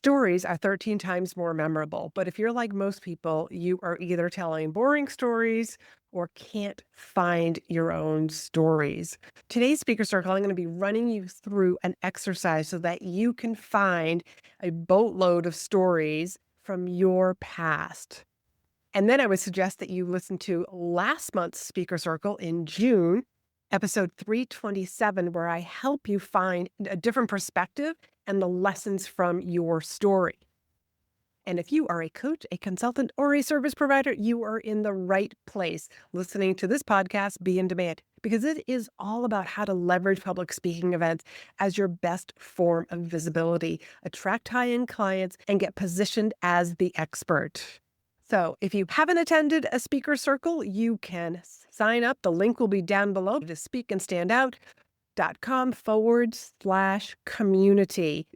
Stories are 13 times more memorable, but if you're like most people, you are either telling boring stories or can't find your own stories. Today's speaker circle, I'm going to be running you through an exercise so that you can find a boatload of stories from your past. And then I would suggest that you listen to last month's speaker circle in June, episode 327, where I help you find a different perspective and the lessons from your story. And if you are a coach, a consultant, or a service provider, you are in the right place listening to this podcast, Be in Demand, because it is all about how to leverage public speaking events as your best form of visibility, attract high-end clients, and get positioned as the expert. So if you haven't attended a speaker circle, you can sign up. The link will be down below to speakandstandout.com/community.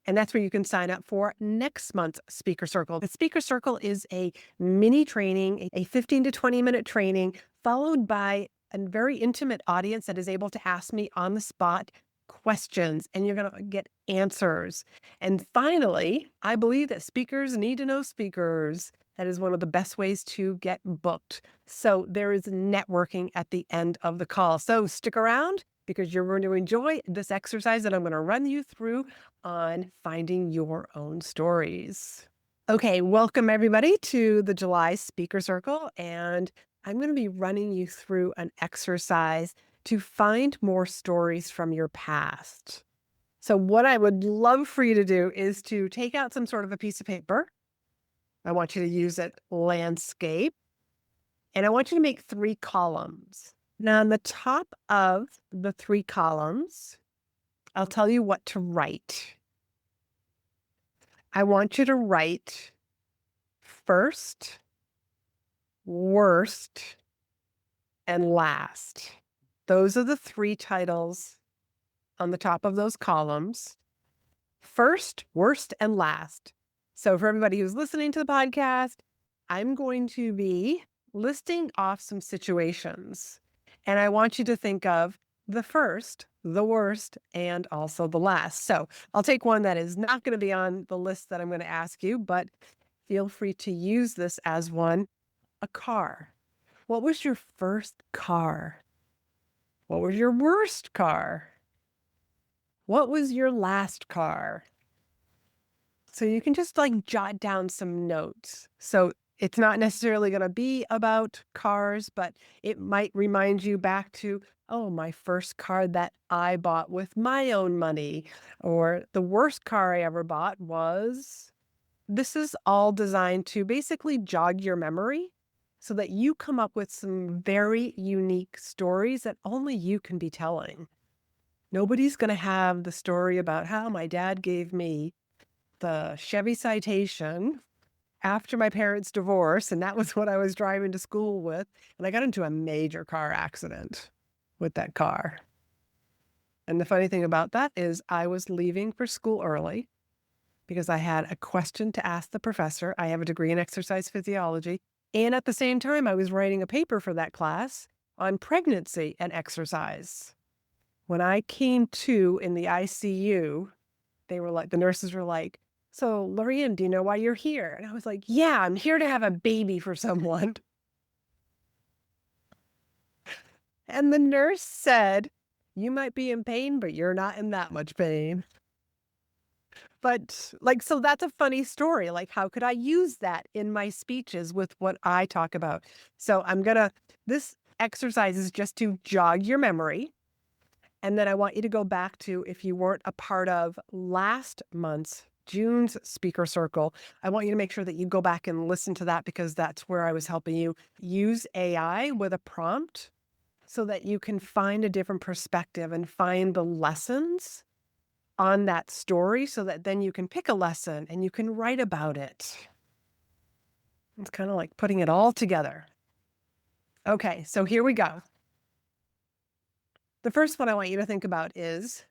And that's where you can sign up for next month's speaker circle. The speaker circle is a mini training, a 15 to 20-minute training, followed by a very intimate audience that is able to ask me on the spot questions, and you're going to get answers. And finally, I believe that speakers need to know speakers. That is one of the best ways to get booked. So there is networking at the end of the call. So stick around because you're going to enjoy this exercise that I'm going to run you through on finding your own stories. Okay, welcome everybody to the July Speaker Circle, and I'm going to be running you through an exercise to find more stories from your past. So what I would love for you to do is to take out some sort of a piece of paper. I want you to use it landscape, and I want you to make 3 columns. Now, on the top of the 3 columns, I'll tell you what to write. I want you to write first, worst, and last. Those are the 3 titles on the top of those columns. First, worst, and last. So for everybody who's listening to the podcast, I'm going to be listing off some situations. And I want you to think of the first, the worst, and also the last. So I'll take one that is not going to be on the list that I'm going to ask you, but feel free to use this as one. A car. What was your first car? What was your worst car? What was your last car? So you can just like jot down some notes. So it's not necessarily going to be about cars, but it might remind you back to, oh, my first car that I bought with my own money, or the worst car I ever bought was. This is all designed to basically jog your memory so that you come up with some very unique stories that only you can be telling. Nobody's going to have the story about how my dad gave me the Chevy Citation after my parents' divorce, and that was what I was driving to school with, and I got into a major car accident with that car. And the funny thing about that is I was leaving for school early because I had a question to ask the professor. I have a degree in exercise physiology, and at the same time, I was writing a paper for that class on pregnancy and exercise. When I came to in the ICU, the nurses were like, "So, Laurie-Ann, do you know why you're here?" And I was like, "Yeah, I'm here to have a baby for someone." And the nurse said, "You might be in pain, but you're not in that much pain." But so that's a funny story. Like, how could I use that in my speeches with what I talk about? So this exercise is just to jog your memory. And then I want you to go back to, if you weren't a part of last month's June's speaker circle, I want you to make sure that you go back and listen to that because that's where I was helping you use AI with a prompt so that you can find a different perspective and find the lessons on that story so that then you can pick a lesson and you can write about it. It's kind of like putting it all together. Okay, so here we go. The first one I want you to think about is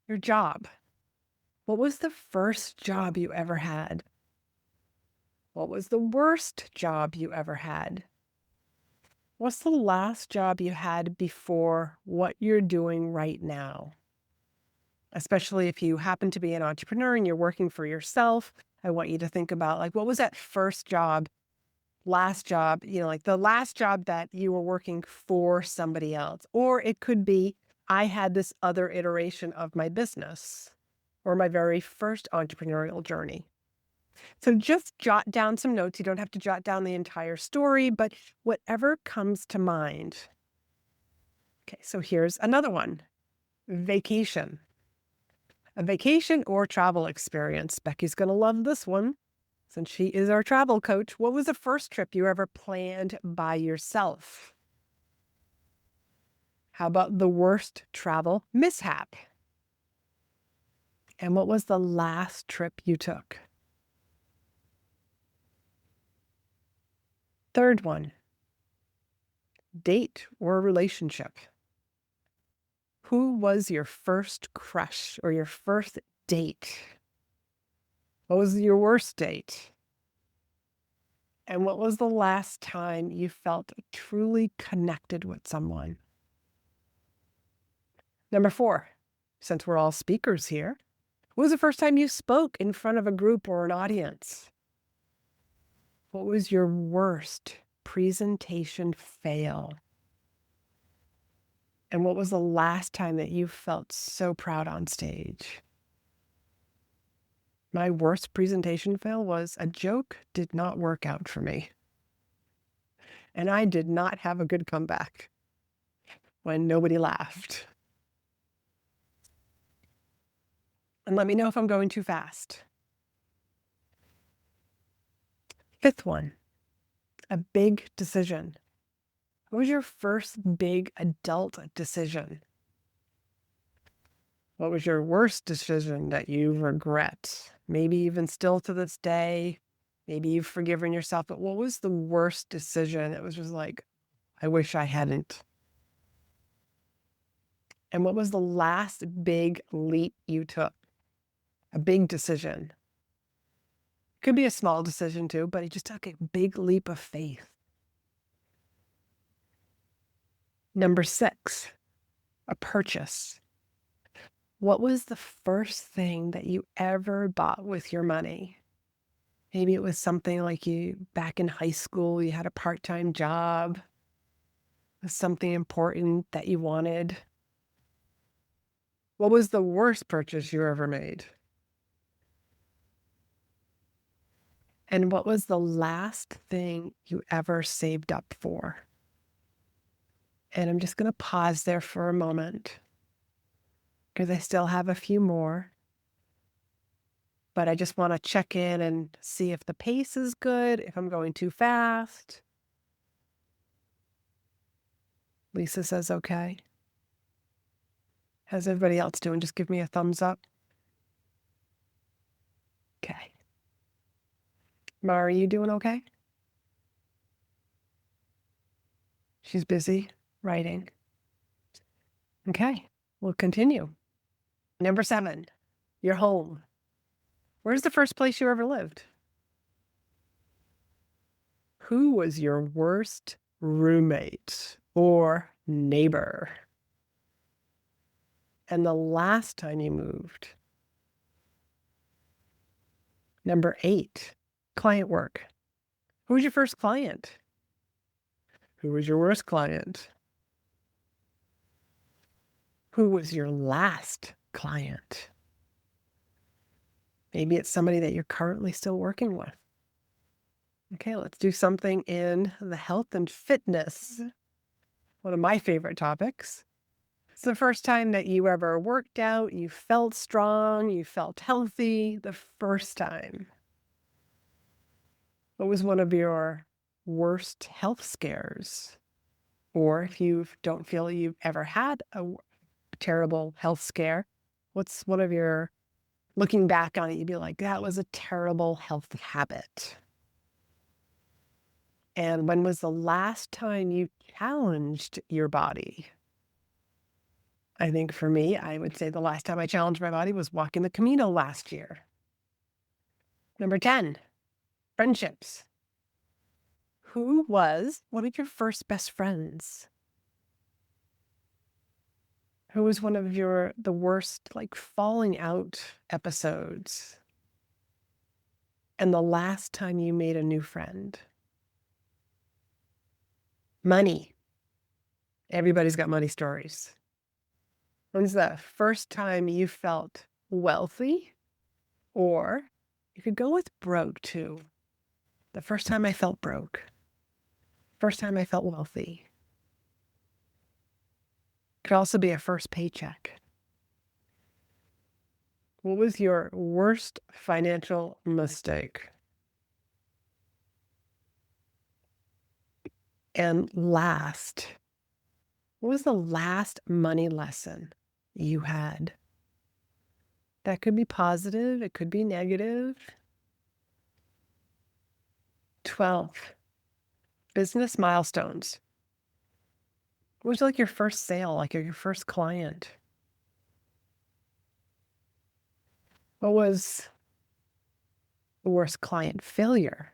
your job. What was the first job you ever had? What was the worst job you ever had? What's the last job you had before what you're doing right now? Especially if you happen to be an entrepreneur and you're working for yourself, I want you to think about, like, what was that first job, last job, like the last job that you were working for somebody else. Or it could be, I had this other iteration of my business or my very first entrepreneurial journey. So just jot down some notes. You don't have to jot down the entire story, but whatever comes to mind. Okay, so here's another one. Vacation. A vacation or travel experience. Becky's going to love this one since she is our travel coach. What was the first trip you ever planned by yourself? How about the worst travel mishap? And what was the last trip you took? Third one, date or relationship. Who was your first crush or your first date? What was your worst date? And what was the last time you felt truly connected with someone? Number 4, since we're all speakers here, what was the first time you spoke in front of a group or an audience? What was your worst presentation fail? And what was the last time that you felt so proud on stage? My worst presentation fail was a joke did not work out for me. And I did not have a good comeback when nobody laughed. And let me know if I'm going too fast. 5th one, a big decision. What was your first big adult decision? What was your worst decision that you regret? Maybe even still to this day, maybe you've forgiven yourself, but what was the worst decision? It was just like, I wish I hadn't. And what was the last big leap you took? A big decision. Could be a small decision too, but you just took a big leap of faith. Number 6, a purchase. What was the first thing that you ever bought with your money? Maybe it was something like you back in high school, you had a part-time job, it was something important that you wanted. What was the worst purchase you ever made? And what was the last thing you ever saved up for? And I'm just going to pause there for a moment because I still have a few more. But I just want to check in and see if the pace is good, if I'm going too fast. Lisa says okay. How's everybody else doing? Just give me a thumbs up. Okay. Mari, you doing okay? She's busy writing. Okay, we'll continue. Number 7, your home. Where's the first place you ever lived? Who was your worst roommate or neighbor? And the last time you moved? Number 8, client work. Who was your first client? Who was your worst client? Who was your last client? Maybe it's somebody that you're currently still working with. Okay, let's do something in the health and fitness. One of my favorite topics. It's the first time that you ever worked out, you felt strong, you felt healthy, the first time. What was one of your worst health scares? Or if you don't feel you've ever had a terrible health scare, what's one of your, looking back on it, you'd be like, that was a terrible health habit. And when was the last time you challenged your body? I think for me, I would say the last time I challenged my body was walking the Camino last year. Number 10, friendships. Who was one of your first best friends? Who was one of the worst, like, falling out episodes? And the last time you made a new friend. Money. Everybody's got money stories. When's the first time you felt wealthy? Or you could go with broke too. The first time I felt broke. First time I felt wealthy. Could also be a first paycheck. What was your worst financial mistake? And last, what was the last money lesson you had? That could be positive, it could be negative. 12, business milestones. What was like your first sale, like your first client? What was the worst client failure?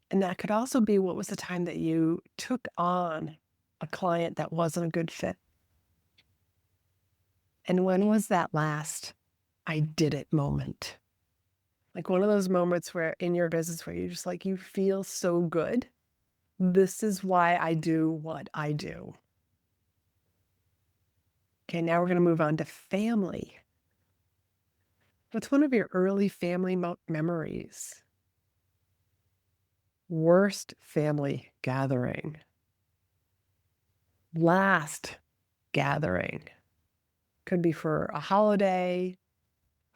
And that could also be, what was the time that you took on a client that wasn't a good fit? And when was that last I did it moment? Like one of those moments where in your business where you just like, you feel so good. This is why I do what I do. Okay, now we're going to move on to family. What's one of your early family memories? Worst family gathering. Last gathering. Could be for a holiday,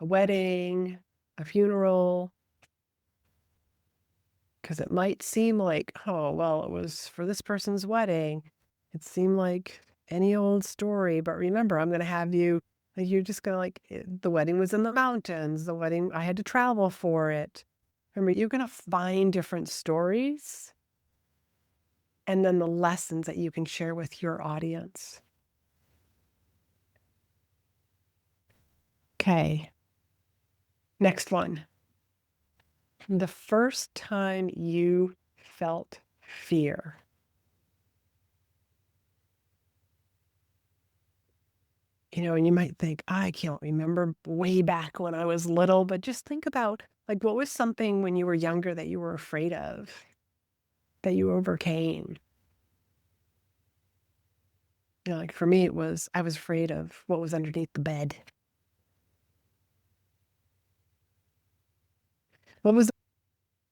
a wedding, a funeral. Because it might seem like, oh, well, it was for this person's wedding. It seemed like any old story. But remember, I'm going to have you, like, you're just going to like, the wedding was in the mountains. The wedding, I had to travel for it. Remember, you're going to find different stories and then the lessons that you can share with your audience. Okay. Next one. The first time you felt fear. And you might think, I can't remember way back when I was little, but just think about like what was something when you were younger that you were afraid of, that you overcame? Like for me, I was afraid of what was underneath the bed. What was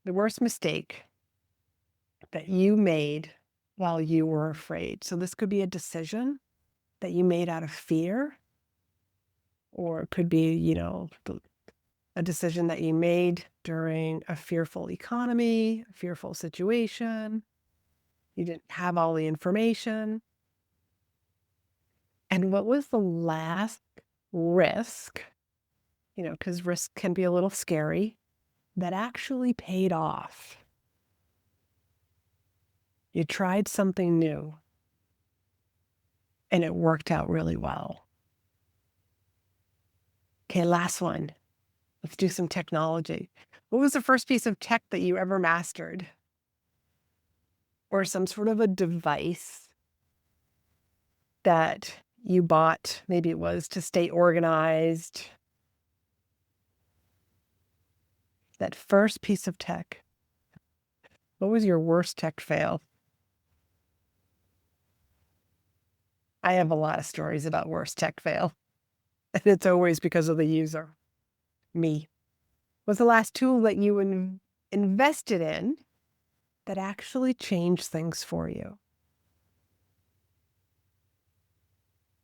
the worst mistake that you made while you were afraid? So this could be a decision that you made out of fear, or it could be, a decision that you made during a fearful economy, a fearful situation. You didn't have all the information. And what was the last risk, because risk can be a little scary, that actually paid off? You tried something new and it worked out really well. Okay, last one. Let's do some technology. What was the first piece of tech that you ever mastered? Or some sort of a device that you bought? Maybe it was to stay organized. That first piece of tech. What was your worst tech fail? I have a lot of stories about worst tech fail, and it's always because of the user, me. Was the last tool that you invested in that actually changed things for you?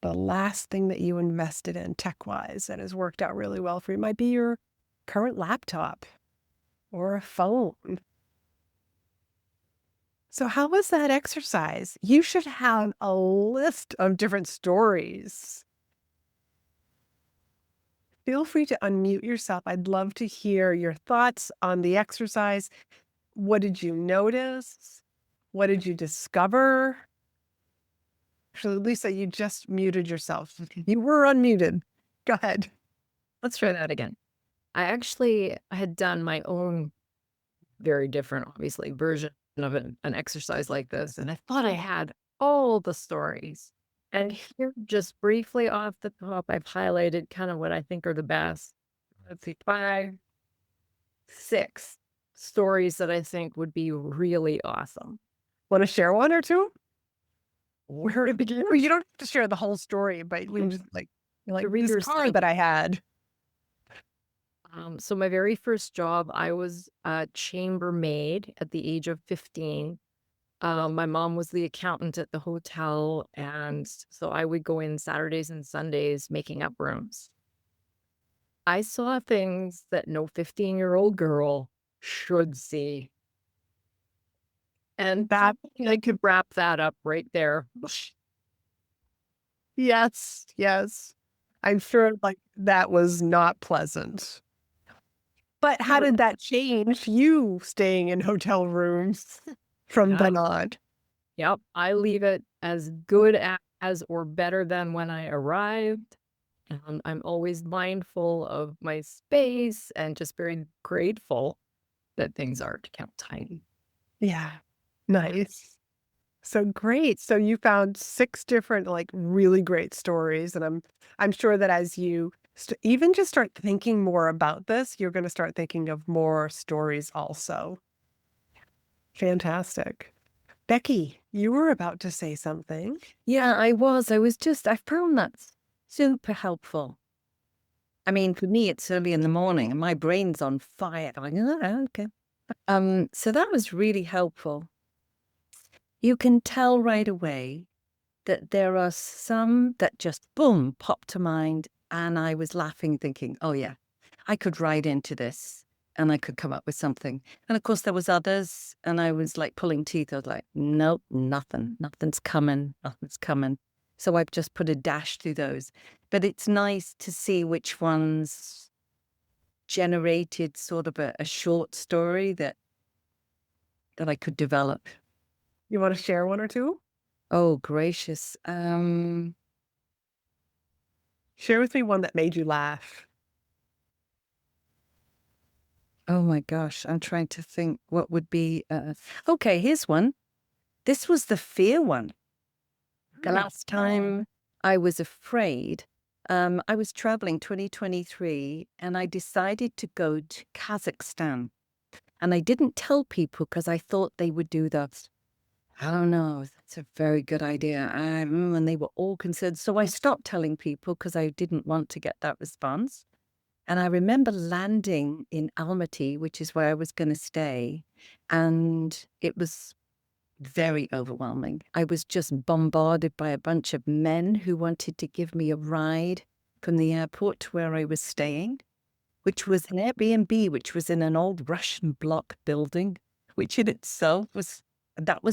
The last thing that you invested in tech-wise that has worked out really well for you might be your current laptop or a phone. So how was that exercise? You should have a list of different stories. Feel free to unmute yourself. I'd love to hear your thoughts on the exercise. What did you notice? What did you discover? Actually, Lisa, you just muted yourself. You were unmuted. Go ahead. Let's try that again. I actually had done my own very different, obviously, version of an exercise like this. And I thought I had all the stories. And here, just briefly off the top, I've highlighted kind of what I think are the best. Let's see, 5, 6 stories that I think would be really awesome. Want to share one or two? Where to begin? Or you don't have to share the whole story, but we just The like this readers car think. that I had. So my very first job, I was a chambermaid at the age of 15. My mom was the accountant at the hotel, and so I would go in Saturdays and Sundays making up rooms. I saw things that no 15-year-old girl should see, and That I could wrap that up right there. yes, yes. I'm sure like that was not pleasant. But how did that change you staying in hotel rooms from Yeah. then on? Yep, I leave it as good as or better than when I arrived. I'm always mindful of my space and just very grateful that things are kept tidy. Yeah. Nice. So great. So you found 6 different, like, really great stories, and I'm sure that as you even just start thinking more about this, you're gonna start thinking of more stories also. Fantastic. Becky, you were about to say something. Yeah, I was. I found that super helpful. I mean, for me, it's early in the morning and my brain's on fire. I'm like, "Oh, okay." So that was really helpful. You can tell right away that there are some that just boom pop to mind. And I was laughing, thinking, oh, yeah, I could ride into this and I could come up with something. And of course, there was others. And I was like pulling teeth. I was like, nope, nothing's coming, nothing's coming. So I've just put a dash through those. But it's nice to see which ones generated sort of a short story that I could develop. You wanna share 1 or 2? Oh, gracious. Share with me one that made you laugh. Oh my gosh, I'm trying to think what would be. Okay, here's one. This was the fear one. The last time I was afraid, I was traveling 2023 and I decided to go to Kazakhstan. And I didn't tell people because I thought they would do that. I don't know. That's a very good idea. And they were all concerned. So I stopped telling people because I didn't want to get that response. And I remember landing in Almaty, which is where I was going to stay. And it was very overwhelming. I was just bombarded by a bunch of men who wanted to give me a ride from the airport to where I was staying, which was an Airbnb, which was in an old Russian block building, which in itself was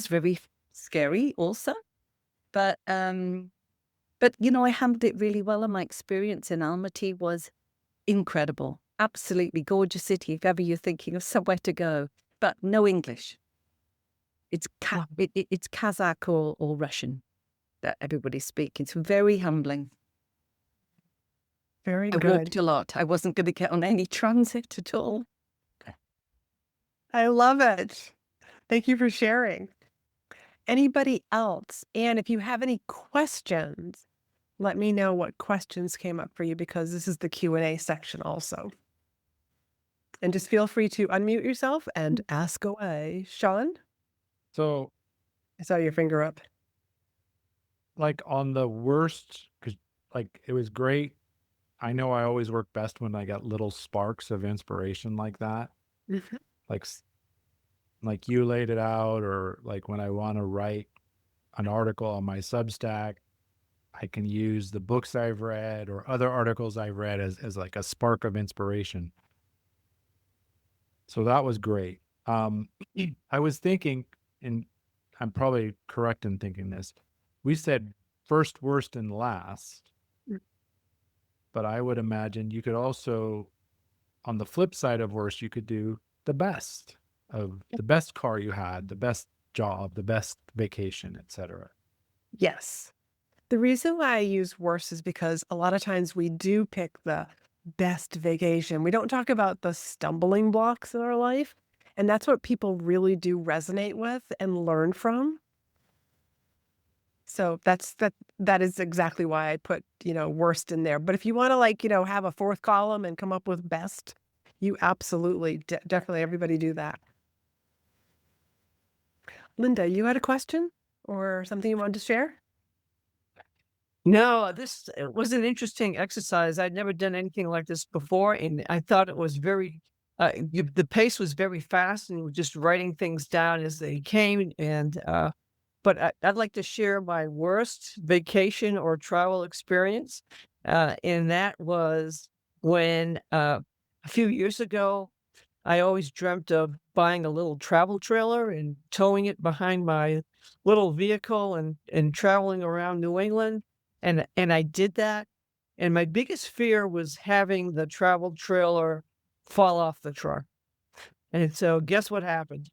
very scary also. But you know, I handled it really well, and my experience in Almaty was incredible. Absolutely gorgeous city if ever you're thinking of somewhere to go, but no English. It's Wow. it's Kazakh or Russian that everybody's speaking. It's very humbling. Very I good. walked a lot. I wasn't going to get on any transit at all. I love it. Thank you for sharing. Anybody else? And if you have any questions, let me know what questions came up for you because this is the Q&A section also. And just feel free to unmute yourself and ask away. Sean, So, I saw your finger up. like on the worst, because like it was great. I know I always work best when I got little sparks of inspiration like that. Mhm. Like, like you laid it out, or like when I want to write an article on my Substack, I can use the books I've read or other articles I've read as like a spark of inspiration. So that was great. I was thinking, and I'm probably correct in thinking this, we said first, worst, and last, Mm. but I would imagine you could also, on the flip side of worst, you could do the best of the best car you had, the best job, the best vacation, etc. Yes. The reason why I use worst is because a lot of times we do pick the best vacation. We don't talk about the stumbling blocks in our life. And that's what people really do resonate with and learn from. So that is exactly why I put, worst in there. But if you want to like, have a fourth column and come up with best, You absolutely, definitely, everybody do that. Linda, you had a question or something you wanted to share? No, this was an interesting exercise. I'd never done anything like this before, and I thought it was the pace was very fast, and you were just writing things down as they came. But I'd like to share my worst vacation or travel experience, and that was when a few years ago I always dreamt of buying a little travel trailer and towing it behind my little vehicle and traveling around New England. And I did that. And my biggest fear was having the travel trailer fall off the truck. And so guess what happened?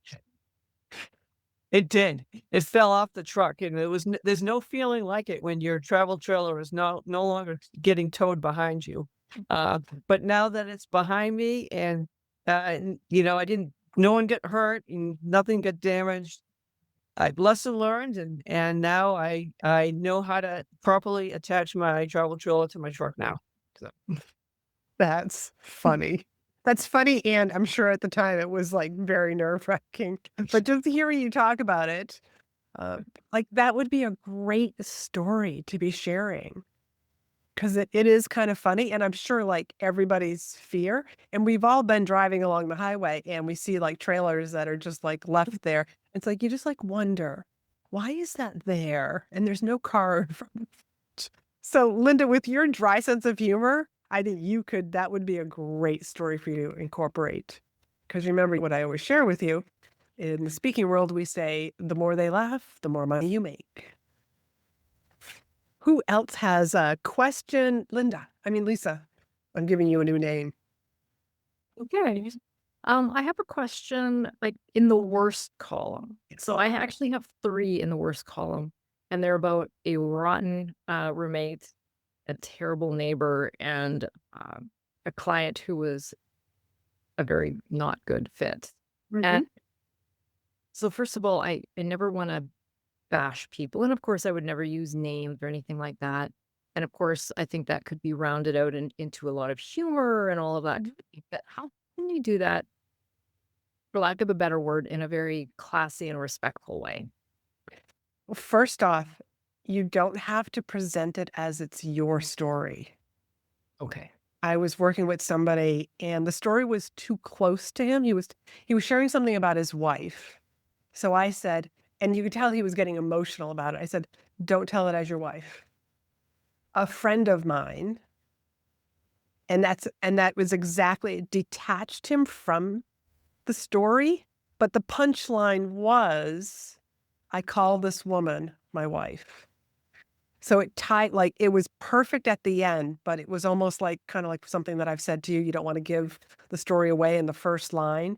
It did. It fell off the truck, and there's no feeling like it when your travel trailer is no longer getting towed behind you. But now that it's behind me I didn't no one got hurt and nothing got damaged. I lesson learned and now I know how to properly attach my travel trailer to my truck now. So That's funny. That's funny, and I'm sure at the time it was, like, very nerve-wracking, but just hearing you talk about it, like, that would be a great story to be sharing. 'Cause it is kind of funny, and I'm sure, like, everybody's fear and we've all been driving along the highway, and we see, like, trailers that are just, like, left there. It's like, you just, like, wonder, "Why is that there?" And there's no car in front. So, Linda, with your dry sense of humor, I think that would be a great story for you to incorporate. Because remember what I always share with you, in the speaking world, we say, "The more they laugh, the more money you make." Who else has a question? Lisa, I'm giving you a new name. Okay. I have a question like in the worst column. So I actually have three in the worst column, and they're about a rotten roommate, a terrible neighbor, and a client who was a very not good fit. And Mhm. so, first of all, I never want to bash people. And of course, I would never use names or anything like that. And of course, I think that could be rounded out into a lot of humor and all of that. But how can you do that, for lack of a better word, in a very classy and respectful way? Well, first off, you don't have to present it as it's your story. Okay. I was working with somebody and the story was too close to him. He was sharing something about his wife. So I said, and you could tell he was getting emotional about it. I said, "Don't tell it as your wife. A friend of mine," and that was exactly it detached him from the story, but the punchline was, "I call this woman my wife." So it tied like, it was perfect at the end, but it was almost like kinda like something that I've said to you, you don't wanna give the story away in the first line.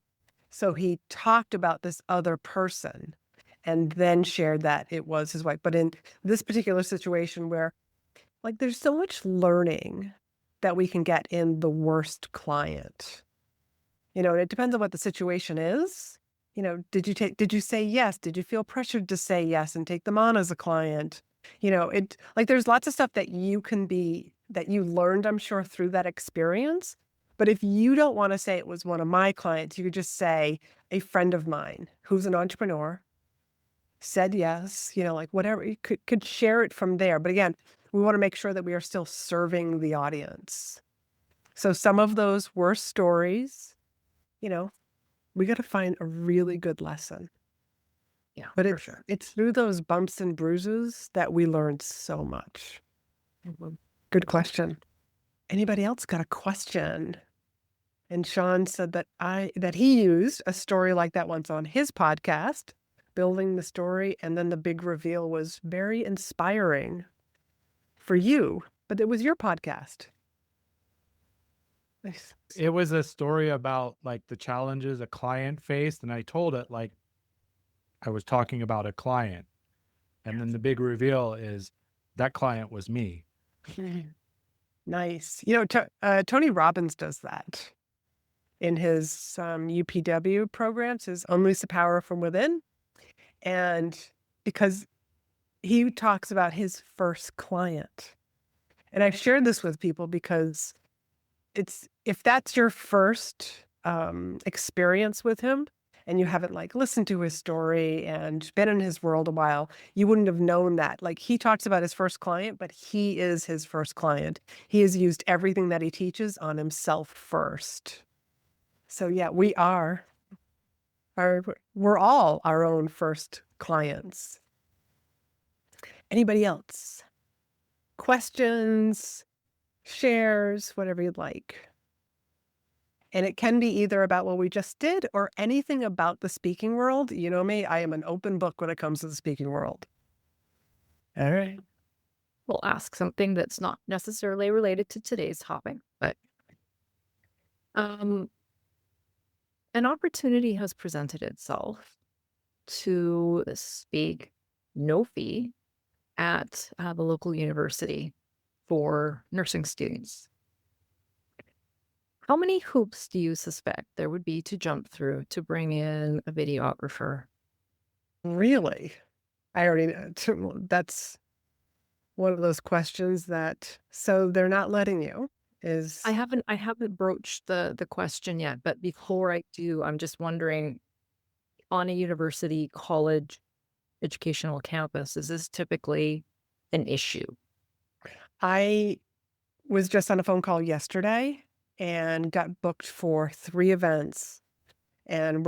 So he talked about this other person and then shared that it was his wife. But in this particular situation where, like, there's so much learning that we can get in the worst client. And it depends on what the situation is. Did you say yes? Did you feel pressured to say yes and take them on as a client? There's lots of stuff that you learned, I'm sure, through that experience. But if you don't want to say it was one of my clients, you could just say a friend of mine who's an entrepreneur said yes, like whatever, you could share it from there. But again, we want to make sure that we are still serving the audience. So some of those worst stories, you know, we gotta find a really good lesson. Yeah, But for it's sure. it's through those bumps and bruises that we learn so much. Good question. Anybody else got a question? And Sean said that he used a story like that once on his podcast, building the story, and then the big reveal was very inspiring for you, but it was your podcast. Nice. It was a story about like the challenges a client faced, and I told it like I was talking about a client. And then the big reveal is that client was me. Nice. Tony Robbins does that in his UPW programs, his Unleash the Power from Within. And because he talks about his first client. And I've shared this with people because if that's your first experience with him and you haven't like listened to his story and been in his world a while, you wouldn't have known that. Like he talks about his first client, but he is his first client. He has used everything that he teaches on himself first. So yeah, we're all our own first clients. Anybody else? Questions, shares, whatever you'd like. And it can be either about what we just did or anything about the speaking world. You know me, I am an open book when it comes to the speaking world. All right. We'll ask something that's not necessarily related to today's topic, but an opportunity has presented itself to speak no fee at the local university for nursing students. How many hoops do you suspect there would be to jump through to bring in a videographer? Really? I already know. That's one of those questions that, so they're not letting you is, I haven't broached the question yet, but before I do, I'm just wondering, on a university, college, educational campus, is this typically an issue? I was just on a phone call yesterday and got booked for 3 events and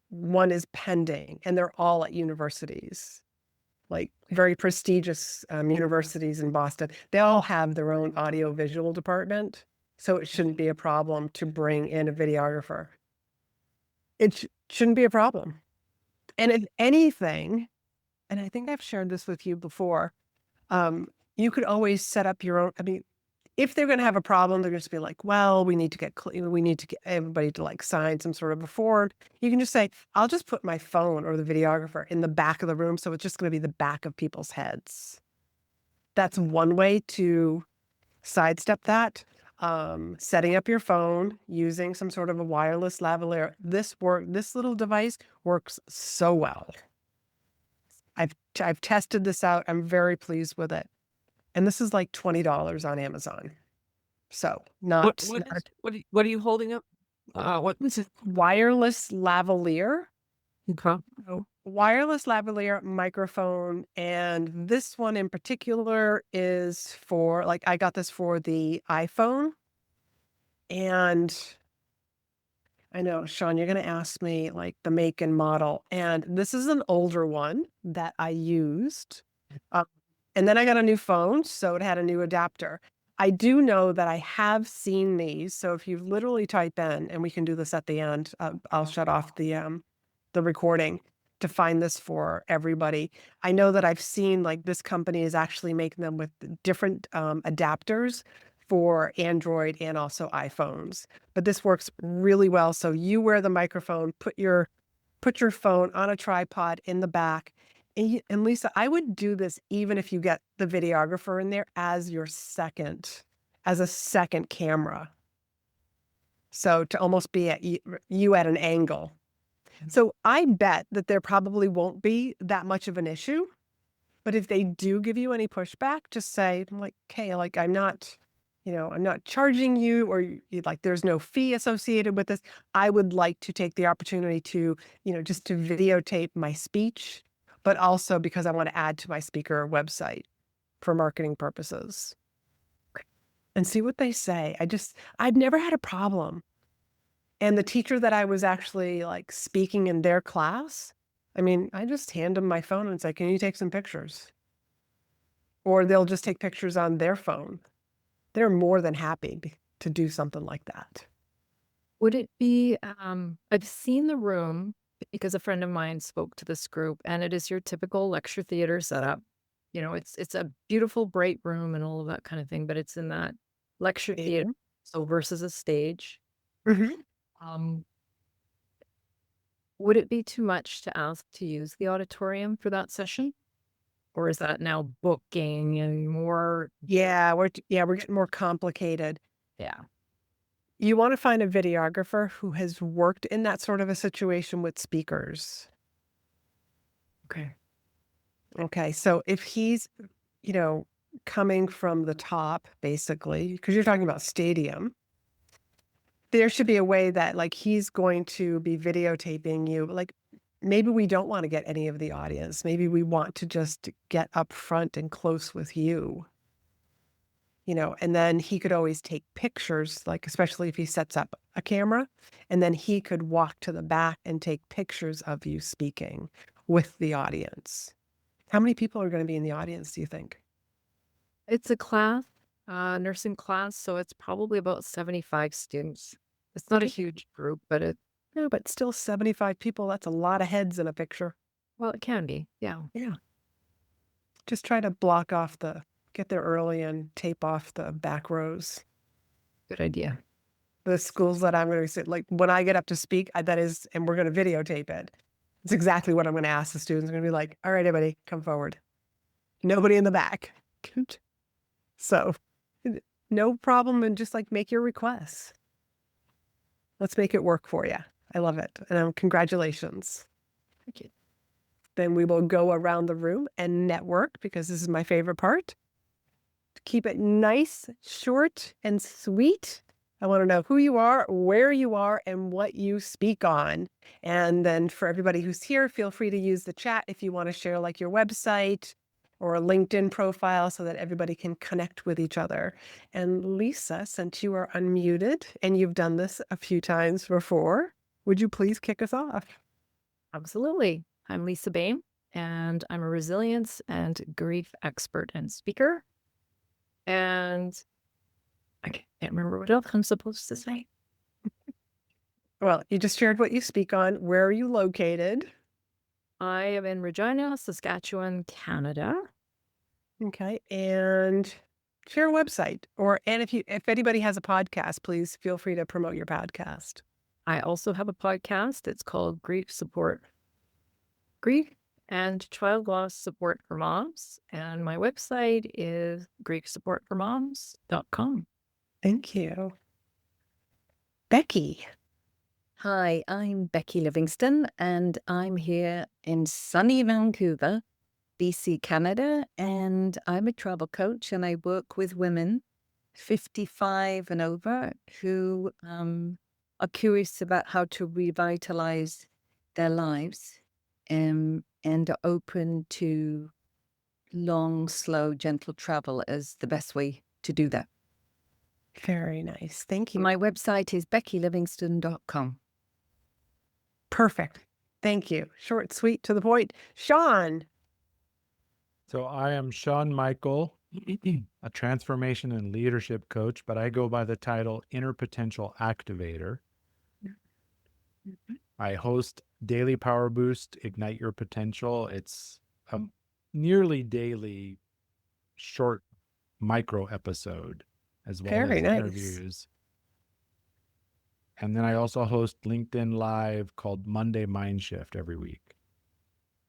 one is pending and they're all at universities, like very prestigious universities in Boston. They all have their own audio visual department, so it shouldn't be a problem to bring in a videographer. It shouldn't be a problem. And if anything, and I think I've shared this with you before, you could always set up your own. I mean, if they're going to have a problem, they're just be like, well, we need to get everybody to like sign some sort of a form. You can just say, I'll just put my phone or the videographer in the back of the room. So it's just going to be the back of people's heads. That's one way to sidestep that. Setting up your phone using some sort of a wireless lavalier. This little device works so well. I've tested this out. I'm very pleased with it. And this is like $20 on Amazon. So What are you holding up? What is it? wireless lavalier. Okay. Wireless lavalier microphone. And this one in particular is for, like, I got this for the iPhone. And I know, Sean, you're going to ask me like the make and model. And this is an older one that I used. And then I got a new phone, so it had a new adapter. I do know that I have seen these. So if you literally type in, and we can do this at the end, I'll shut off the recording to find this for everybody. I know that I've seen like this company is actually making them with different adapters for Android and also iPhones. But this works really well. So you wear the microphone, put your phone on a tripod in the back. And Lisa, I would do this even if you get the videographer in there as a second camera. So to almost be at you at an angle. So I bet that there probably won't be that much of an issue. But if they do give you any pushback, just say like, "Hey, like I'm not charging you, or like there's no fee associated with this. I would like to take the opportunity to, just to videotape my speech, but also because I want to add to my speaker website for marketing purposes." And see what they say. I've never had a problem. And the teacher that I was actually like speaking in their class, I mean, I just hand them my phone and say, "Can you take some pictures?" Or they'll just take pictures on their phone. They're more than happy to do something like that. Would it be, I've seen the room because a friend of mine spoke to this group, and it is your typical lecture theater setup. It's a beautiful, bright room and all of that kind of thing, but it's in that lecture theater, so versus a stage. Mm-hmm. Would it be too much to ask to use the auditorium for that session? Or is that now booking and more? Yeah, we're getting more complicated. Yeah. You want to find a videographer who has worked in that sort of a situation with speakers. Okay. Okay, so if he's, coming from the top, basically, because you're talking about stadium. There should be a way that, like, he's going to be videotaping you. Like, maybe we don't want to get any of the audience. Maybe we want to just get up front and close with you, and then he could always take pictures, like, especially if he sets up a camera, and then he could walk to the back and take pictures of you speaking with the audience. How many people are going to be in the audience, do you think? It's a class, nursing class, so it's probably about 75 students. It's not a huge group, but No, but still 75 people. That's a lot of heads in a picture. well, it can be. Yeah. Yeah. Just try to get there early and tape off the back rows. Good idea. The schools that I'm going to sit, like when I get up to speak, and we're going to videotape it. It's exactly what I'm going to ask the students. I'm going to be like, all right, everybody, come forward. Nobody in the back. So no problem. And just like make your requests. Let's make it work for you. I love it. And congratulations. Thank you. Then we will go around the room and network because this is my favorite part. Keep it nice, short, and sweet. I want to know who you are, where you are, and what you speak on. And then for everybody who's here, feel free to use the chat if you want to share like your website or a LinkedIn profile so that everybody can connect with each other. And Lisa, since you are unmuted and you've done this a few times before, would you please kick us off? Absolutely. I'm Lisa Bain, and I'm a resilience and grief expert and speaker. And I can't remember what else I'm supposed to say. Well, you just shared what you speak on. Where are you located? I am in Regina, Saskatchewan, Canada. Okay. And share a website and if anybody has a podcast, please feel free to promote your podcast. I also have a podcast. It's called Grief and Child Loss Support for Moms. And my website is griefsupportformoms.com. Thank you. Becky. Hi, I'm Becky Livingston, and I'm here in sunny Vancouver, BC, Canada, and I'm a travel coach, and I work with women 55 and over who are curious about how to revitalize their lives and are open to long, slow, gentle travel as the best way to do that. Very nice. Thank you. My website is beckylivingston.com. Perfect. Thank you. Short, sweet, to the point. Sean. So I am Sean Michael, a transformation and leadership coach, but I go by the title Inner Potential Activator. I host Daily Power Boost, Ignite Your Potential. It's a nearly daily short micro episode as well Very as nice. interviews. And then I also host LinkedIn Live called Monday Mind Shift every week.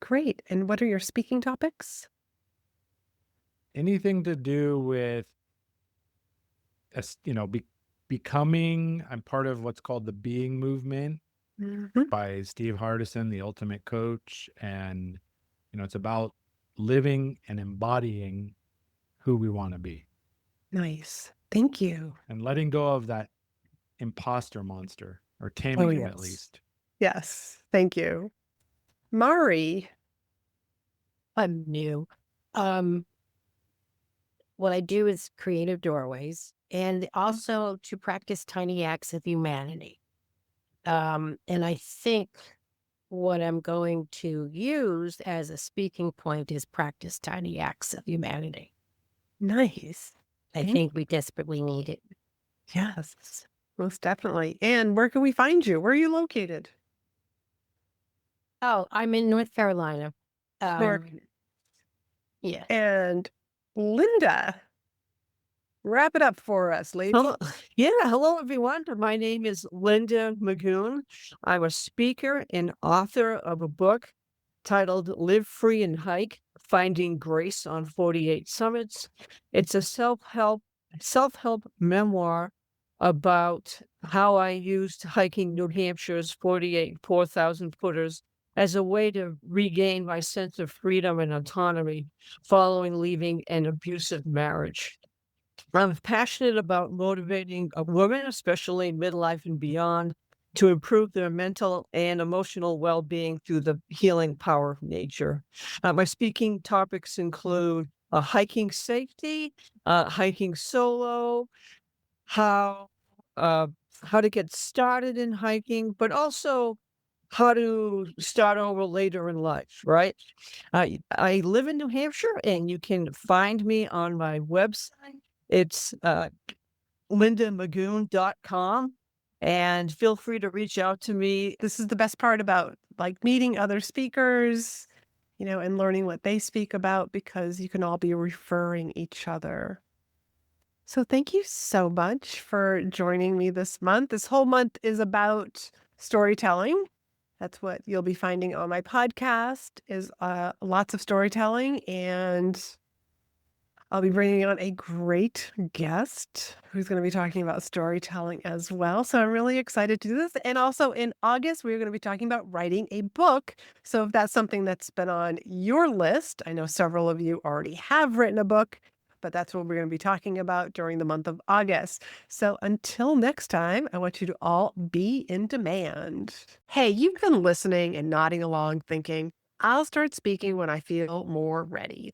Great. And what are your speaking topics? Anything to do with, becoming. I'm part of what's called the Being Movement by Steve Hardison, the ultimate coach. And, it's about living and embodying who we want to be. Nice. Thank you. And letting go of that imposter monster, or taming him at yes. least. Yes. Thank you. Mari. I'm new. What I do is creative doorways and also to practice tiny acts of humanity. And I think what I'm going to use as a speaking point is practice tiny acts of humanity. Nice. I think we desperately need it. Yes, most definitely. And where can we find you? Where are you located? Oh, I'm in North Carolina. Yeah. And Linda, wrap it up for us, lady. Hello, everyone. My name is Linda Magoon. I'm a speaker and author of a book titled Live Free and Hike, Finding Grace on 48 Summits. It's a self-help memoir about how I used hiking New Hampshire's 48 4,000 footers as a way to regain my sense of freedom and autonomy following leaving an abusive marriage. I'm passionate about motivating women, especially midlife and beyond, to improve their mental and emotional well being through the healing power of nature. My speaking topics include hiking safety, hiking solo, how uh, how to get started in hiking, but also how to start over later in life, right? I live in New Hampshire, and you can find me on my website. It's lindamagoon.com, and feel free to reach out to me. This is the best part about like meeting other speakers, and learning what they speak about because you can all be referring each other. So thank you so much for joining me this month. This whole month is about storytelling. That's what you'll be finding on my podcast is lots of storytelling, and I'll be bringing on a great guest who's going to be talking about storytelling as well. So I'm really excited to do this. And also in August, we're going to be talking about writing a book. So if that's something that's been on your list, I know several of you already have written a book, but that's what we're going to be talking about during the month of August. So until next time, I want you to all be in demand. Hey, you've been listening and nodding along thinking, I'll start speaking when I feel more ready.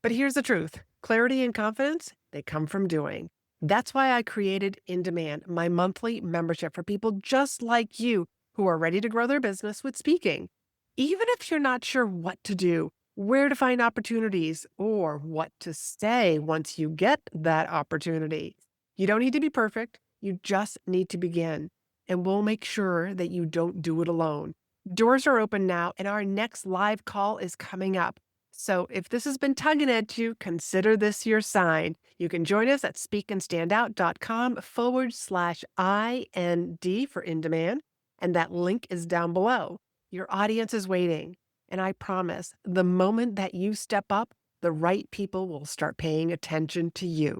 But here's the truth. Clarity and confidence, they come from doing. That's why I created In Demand, my monthly membership for people just like you who are ready to grow their business with speaking. Even if you're not sure what to do, where to find opportunities, or what to say once you get that opportunity. You don't need to be perfect. You just need to begin. And we'll make sure that you don't do it alone. Doors are open now, and our next live call is coming up. So if this has been tugging at you, consider this your sign. You can join us at speakandstandout.com/IND for In Demand, and that link is down below. Your audience is waiting, and I promise the moment that you step up, the right people will start paying attention to you.